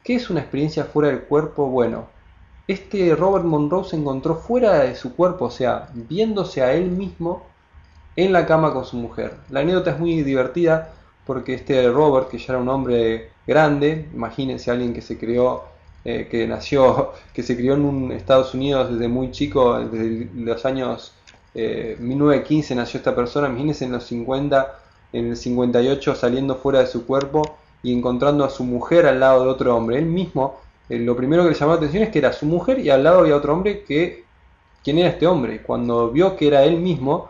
¿Qué es una experiencia fuera del cuerpo? Bueno, este Robert Monroe se encontró fuera de su cuerpo, o sea, viéndose a él mismo en la cama con su mujer. La anécdota es muy divertida porque este Robert, que ya era un hombre grande, imagínense alguien que se crió, que nació, que se crió en Estados Unidos desde muy chico, desde los años 1915 nació esta persona, imagínense en los 50, en el 58 saliendo fuera de su cuerpo y encontrando a su mujer al lado de otro hombre. Él mismo, lo primero que le llamó la atención es que era su mujer y al lado había otro hombre que, ¿quién era este hombre? Cuando vio que era él mismo,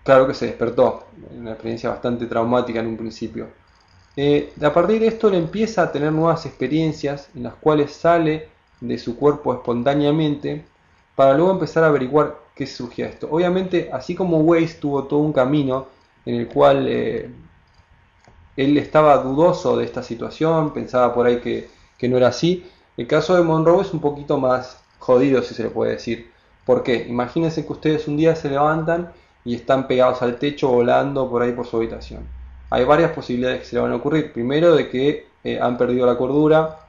claro que se despertó, una experiencia bastante traumática en un principio. A partir de esto él empieza a tener nuevas experiencias en las cuales sale de su cuerpo espontáneamente para luego empezar a averiguar qué surgía esto. Obviamente, así como Weiss tuvo todo un camino en el cual él estaba dudoso de esta situación, pensaba por ahí que no era así, el caso de Monroe es un poquito más jodido, si se le puede decir. ¿Por qué? Imagínense que ustedes un día se levantan y están pegados al techo volando por ahí por su habitación. Hay varias posibilidades que se le van a ocurrir. Primero, de que han perdido la cordura,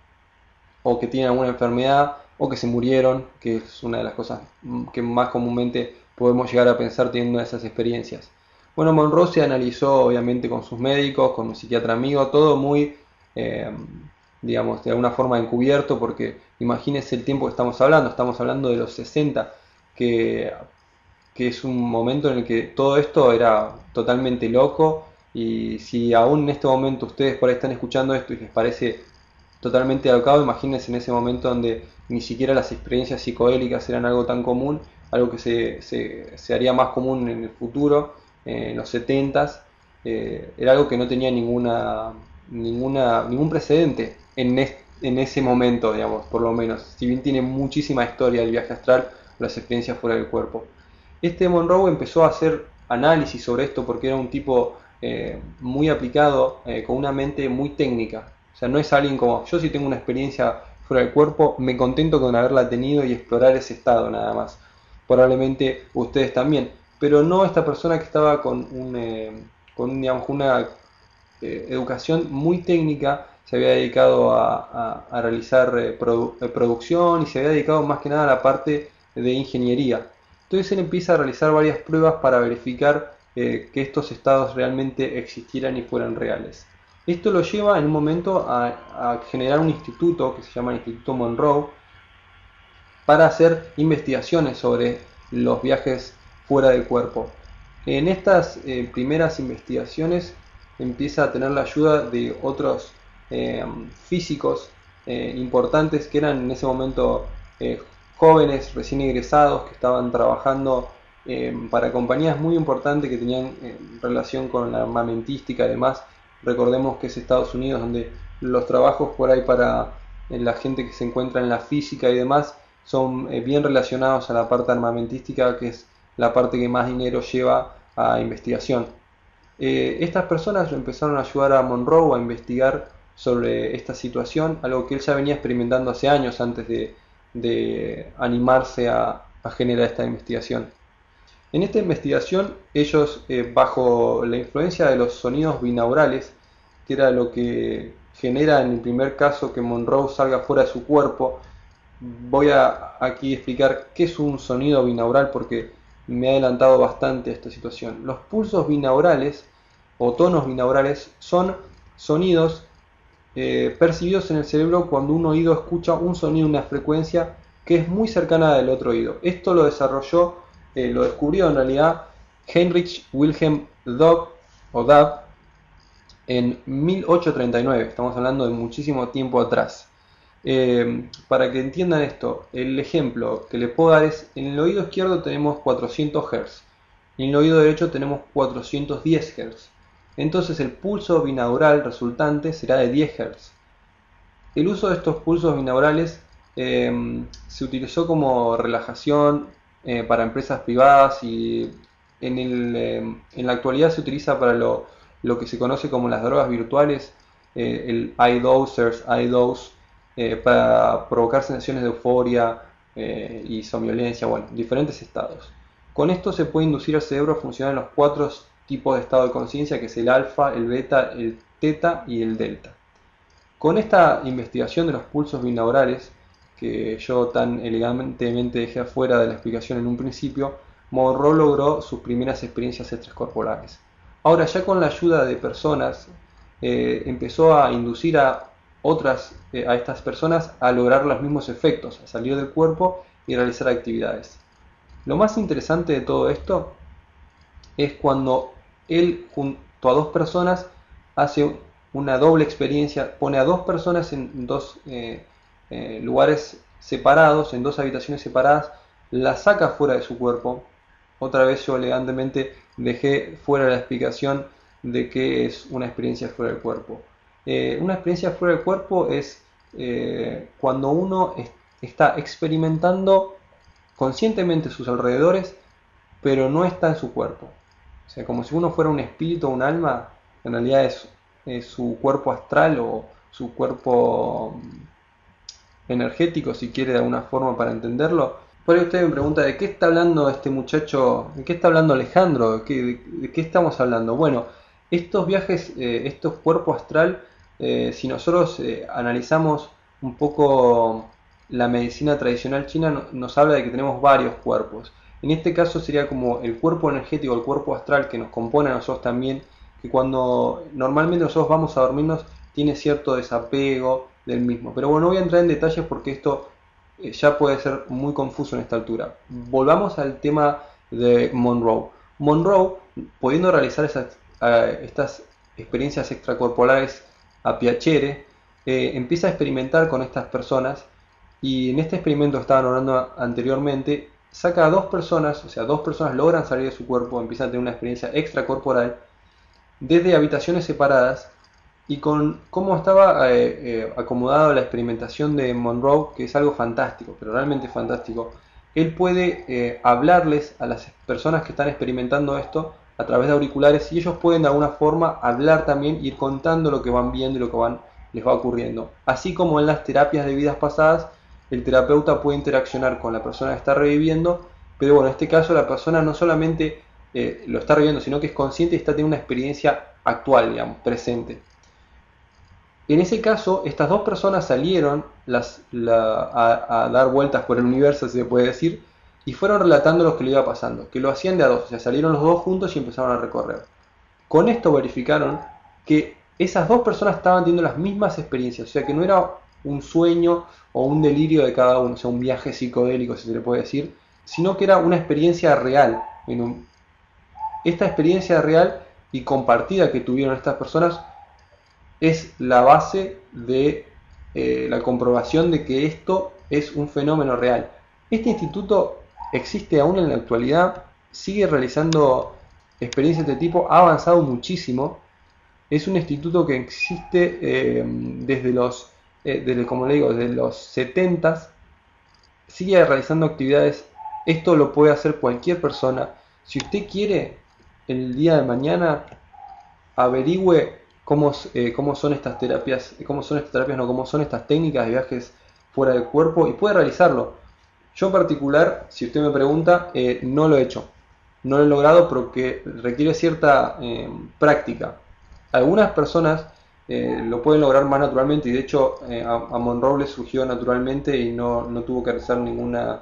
o que tienen alguna enfermedad, o que se murieron, que es una de las cosas que más comúnmente podemos llegar a pensar teniendo esas experiencias. Bueno, Monroe se analizó obviamente con sus médicos, con un psiquiatra amigo, todo muy, eh, digamos, de alguna forma encubierto, porque imagínense el tiempo que estamos hablando de los 60, que, que es un momento en el que todo esto era totalmente loco, y si aún en este momento ustedes por ahí están escuchando esto y les parece totalmente alocado, imagínense en ese momento donde ni siquiera las experiencias psicodélicas eran algo tan común, algo que se haría más común en el futuro, en los 70s, era algo que no tenía ningún precedente en ese momento, digamos, por lo menos, si bien tiene muchísima historia el viaje astral, las experiencias fuera del cuerpo. Este Monroe empezó a hacer análisis sobre esto porque era un tipo muy aplicado, con una mente muy técnica. O sea, no es alguien como yo, si tengo una experiencia fuera del cuerpo, me contento con haberla tenido y explorar ese estado nada más. Probablemente ustedes también, pero no esta persona que estaba digamos, una educación muy técnica, se había dedicado a realizar producción y se había dedicado más que nada a la parte de ingeniería. Entonces él empieza a realizar varias pruebas para verificar que estos estados realmente existieran y fueran reales. Esto lo lleva en un momento a generar un instituto que se llama Instituto Monroe para hacer investigaciones sobre los viajes fuera del cuerpo. En estas primeras investigaciones empieza a tener la ayuda de otros físicos importantes que eran en ese momento eh, jóvenes recién egresados que estaban trabajando para compañías muy importantes que tenían relación con la armamentística. Además, recordemos que es Estados Unidos donde los trabajos por ahí para la gente que se encuentra en la física y demás son bien relacionados a la parte armamentística, que es la parte que más dinero lleva a investigación. Estas personas empezaron a ayudar a Monroe a investigar sobre esta situación, algo que él ya venía experimentando hace años antes de animarse a generar esta investigación. En esta investigación, ellos, bajo la influencia de los sonidos binaurales, que era lo que genera en el primer caso que Monroe salga fuera de su cuerpo, voy a aquí explicar qué es un sonido binaural porque me he adelantado bastante a esta situación. Los pulsos binaurales o tonos binaurales son sonidos percibidos en el cerebro cuando un oído escucha un sonido, una frecuencia que es muy cercana del otro oído. Esto lo desarrolló, lo descubrió en realidad Heinrich Wilhelm Dog o Dab en 1839. Estamos hablando de muchísimo tiempo atrás. Para que entiendan esto, el ejemplo que les puedo dar es, en el oído izquierdo tenemos 400 Hz y en el oído derecho tenemos 410 Hz. Entonces el pulso binaural resultante será de 10 Hz. El uso de estos pulsos binaurales se utilizó como relajación para empresas privadas y en la actualidad se utiliza para lo que se conoce como las drogas virtuales, el iDosers, iDose, para provocar sensaciones de euforia y somnolencia, bueno, diferentes estados. Con esto se puede inducir al cerebro a funcionar en los cuatro tipos de estado de conciencia, que es el alfa, el beta, el teta y el delta. Con esta investigación de los pulsos binaurales, que yo tan elegantemente dejé afuera de la explicación en un principio, Monroe logró sus primeras experiencias extracorporales. Ahora, ya con la ayuda de personas, empezó a inducir a estas personas a lograr los mismos efectos, a salir del cuerpo y realizar actividades. Lo más interesante de todo esto es cuando él junto a dos personas hace una doble experiencia, pone a dos personas en dos lugares separados, en dos habitaciones separadas, las saca fuera de su cuerpo. Otra vez yo elegantemente dejé fuera la explicación de qué es una experiencia fuera del cuerpo. Una experiencia fuera del cuerpo es cuando uno está experimentando conscientemente sus alrededores, pero no está en su cuerpo. O sea, como si uno fuera un espíritu o un alma, en realidad es su cuerpo astral o su cuerpo energético, si quiere de alguna forma para entenderlo. Por ahí usted me pregunta, ¿de qué está hablando este muchacho? ¿De qué está hablando Alejandro? ¿De qué estamos hablando? Bueno, estos viajes, estos cuerpos astral, si nosotros analizamos un poco la medicina tradicional china, nos habla de que tenemos varios cuerpos. En este caso sería como el cuerpo energético, el cuerpo astral que nos compone a nosotros también, que cuando normalmente nosotros vamos a dormirnos tiene cierto desapego del mismo. Pero bueno, no voy a entrar en detalles porque esto ya puede ser muy confuso en esta altura. Volvamos al tema de Monroe. Monroe, pudiendo realizar estas experiencias extracorporales a piacere, empieza a experimentar con estas personas y en este experimento que estaban hablando anteriormente, saca a dos personas, o sea, dos personas logran salir de su cuerpo, empiezan a tener una experiencia extracorporal desde habitaciones separadas y con cómo estaba acomodada la experimentación de Monroe, que es algo fantástico, pero realmente fantástico. Él puede hablarles a las personas que están experimentando esto a través de auriculares y ellos pueden de alguna forma hablar también, ir contando lo que van viendo y lo que les va ocurriendo. Así como en las terapias de vidas pasadas, el terapeuta puede interaccionar con la persona que está reviviendo, pero bueno, en este caso la persona no solamente lo está reviviendo, sino que es consciente y está teniendo una experiencia actual, digamos, presente. En ese caso, estas dos personas salieron a dar vueltas por el universo, si se puede decir, y fueron relatando lo que le iba pasando, que lo hacían de a dos, o sea, salieron los dos juntos y empezaron a recorrer. Con esto verificaron que esas dos personas estaban teniendo las mismas experiencias, o sea, que no era un sueño o un delirio de cada uno, o sea, un viaje psicodélico, si se le puede decir, sino que era una experiencia real. Esta experiencia real y compartida que tuvieron estas personas es la base de la comprobación de que esto es un fenómeno real. Este instituto existe aún en la actualidad, sigue realizando experiencias de este tipo, ha avanzado muchísimo. Es un instituto que existe como le digo, desde los 70s, sigue realizando actividades. Esto lo puede hacer cualquier persona. Si usted quiere, el día de mañana averigüe cómo son estas terapias, cómo son estas técnicas de viajes fuera del cuerpo y puede realizarlo. Yo en particular, si usted me pregunta, no lo he hecho. No lo he logrado porque requiere cierta práctica. Algunas personas lo pueden lograr más naturalmente y de hecho a Monroe le surgió naturalmente y no tuvo que realizar ninguna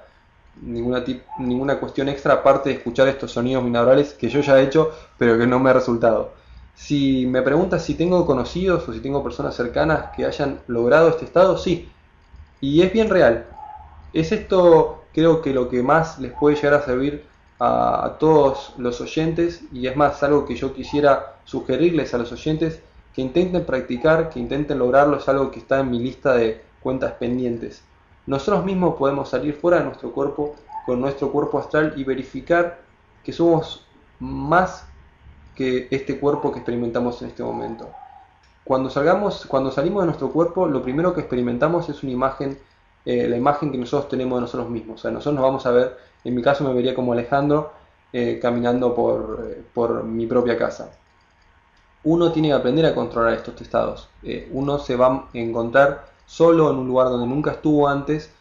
cuestión extra aparte de escuchar estos sonidos binaurales que yo ya he hecho pero que no me ha resultado. Si me preguntas si tengo conocidos o si tengo personas cercanas que hayan logrado este estado, sí, y es bien real. Es esto, creo que lo que más les puede llegar a servir a todos los oyentes, y es más algo que yo quisiera sugerirles a los oyentes que intenten practicar, que intenten lograrlo. Es algo que está en mi lista de cuentas pendientes. Nosotros mismos podemos salir fuera de nuestro cuerpo con nuestro cuerpo astral y verificar que somos más que este cuerpo que experimentamos en este momento. Cuando salimos de nuestro cuerpo, lo primero que experimentamos es una imagen, la imagen que nosotros tenemos de nosotros mismos. O sea, nosotros nos vamos a ver, en mi caso me vería como Alejandro, caminando por mi propia casa. Uno tiene que aprender a controlar estos estados. Uno se va a encontrar solo en un lugar donde nunca estuvo antes,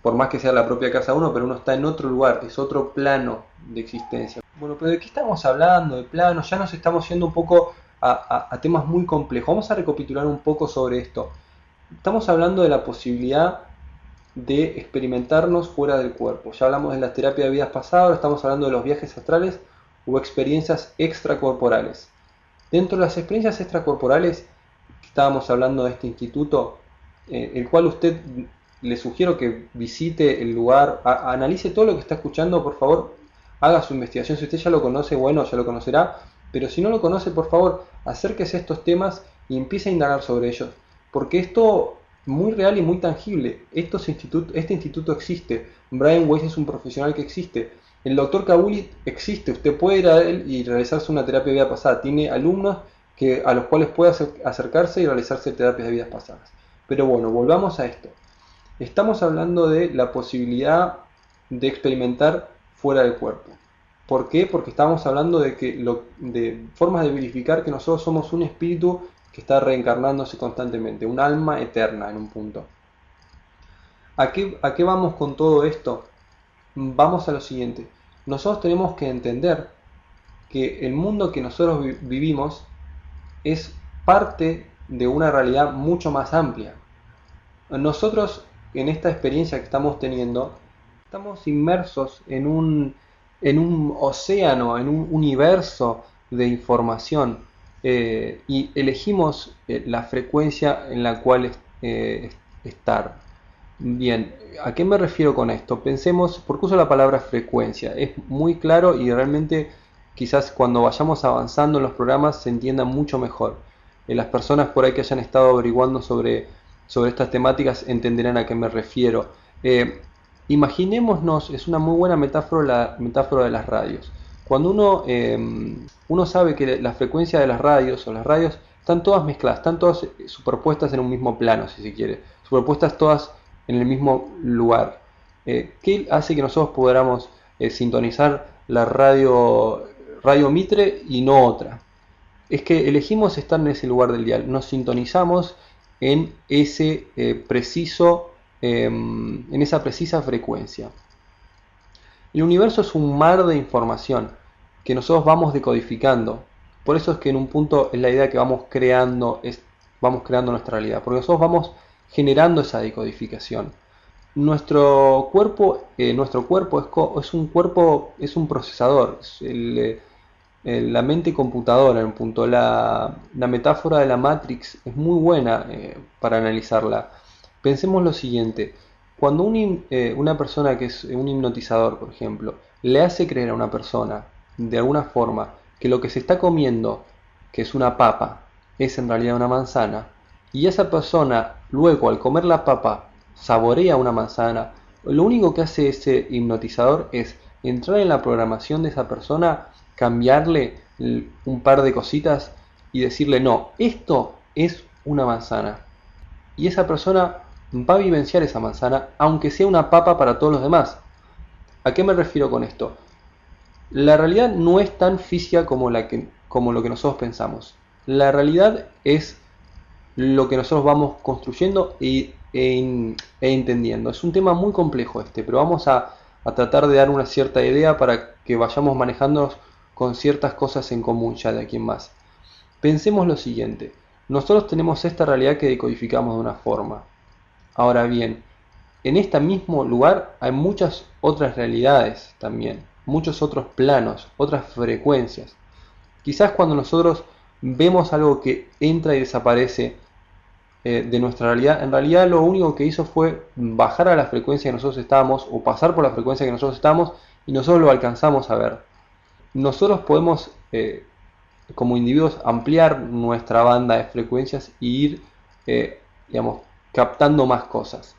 por más que sea la propia casa de uno, pero uno está en otro lugar, es otro plano de existencia. Bueno, pero ¿de qué estamos hablando? De planos, ya nos estamos yendo un poco a temas muy complejos. Vamos a recapitular un poco sobre esto. Estamos hablando de la posibilidad de experimentarnos fuera del cuerpo. Ya hablamos de la terapia de vidas pasadas, ahora estamos hablando de los viajes astrales o experiencias extracorporales. Dentro de las experiencias extracorporales, estábamos hablando de este instituto, el cual usted le sugiero que visite el lugar, analice todo lo que está escuchando, por favor, haga su investigación. Si usted ya lo conoce, bueno, ya lo conocerá, pero si no lo conoce, por favor, acérquese a estos temas y empiece a indagar sobre ellos, porque esto muy real y muy tangible. Este instituto existe. Brian Weiss es un profesional que existe. El doctor Kabuli existe. Usted puede ir a él y realizarse una terapia de vida pasada. Tiene alumnos a los cuales puede acercarse y realizarse terapias de vidas pasadas. Pero bueno, volvamos a esto. Estamos hablando de la posibilidad de experimentar fuera del cuerpo. ¿Por qué? Porque estamos hablando de formas de verificar que nosotros somos un espíritu que está reencarnándose constantemente, un alma eterna en un punto. ¿A qué vamos con todo esto? Vamos a lo siguiente. Nosotros tenemos que entender que el mundo que nosotros vivimos es parte de una realidad mucho más amplia. Nosotros, en esta experiencia que estamos teniendo, estamos inmersos en un océano, en un universo de información, y elegimos la frecuencia en la cual estar. Bien, ¿a qué me refiero con esto? Pensemos, ¿por qué uso la palabra frecuencia? Es muy claro y realmente quizás cuando vayamos avanzando en los programas se entienda mucho mejor. Las personas por ahí que hayan estado averiguando sobre estas temáticas entenderán a qué me refiero. Imaginémonos, es una muy buena metáfora la metáfora de las radios. Cuando uno sabe que la frecuencia de las radios o las radios están todas mezcladas, están todas superpuestas en un mismo plano, si se quiere, superpuestas todas en el mismo lugar. ¿Qué hace que nosotros podamos sintonizar la radio Mitre y no otra? Es que elegimos estar en ese lugar del dial, nos sintonizamos en ese en esa precisa frecuencia. El universo es un mar de información que nosotros vamos decodificando. Por eso es que en un punto es la idea que vamos creando nuestra realidad, porque nosotros vamos generando esa decodificación. Nuestro cuerpo es un procesador, la mente computadora en un punto. La metáfora de la Matrix es muy buena para analizarla. Pensemos lo siguiente: cuando una persona que es un hipnotizador, por ejemplo, le hace creer a una persona de alguna forma que lo que se está comiendo, que es una papa, es en realidad una manzana, y esa persona luego al comer la papa saborea una manzana, lo único que hace ese hipnotizador es entrar en la programación de esa persona, cambiarle un par de cositas y decirle: no, esto es una manzana. Y esa persona va a vivenciar esa manzana, aunque sea una papa para todos los demás. ¿A qué me refiero con esto? La realidad no es tan física como lo que nosotros pensamos. La realidad es lo que nosotros vamos construyendo e entendiendo. Es un tema muy complejo pero vamos a tratar de dar una cierta idea para que vayamos manejándonos con ciertas cosas en común ya de aquí en más. Pensemos lo siguiente: nosotros tenemos esta realidad que decodificamos de una forma. Ahora bien, en este mismo lugar hay muchas otras realidades también, muchos otros planos, otras frecuencias. Quizás cuando nosotros vemos algo que entra y desaparece de nuestra realidad, en realidad lo único que hizo fue bajar a la frecuencia que nosotros estábamos, o pasar por la frecuencia que nosotros estamos, y nosotros lo alcanzamos a ver. Nosotros podemos, como individuos, ampliar nuestra banda de frecuencias e ir, digamos, captando más cosas.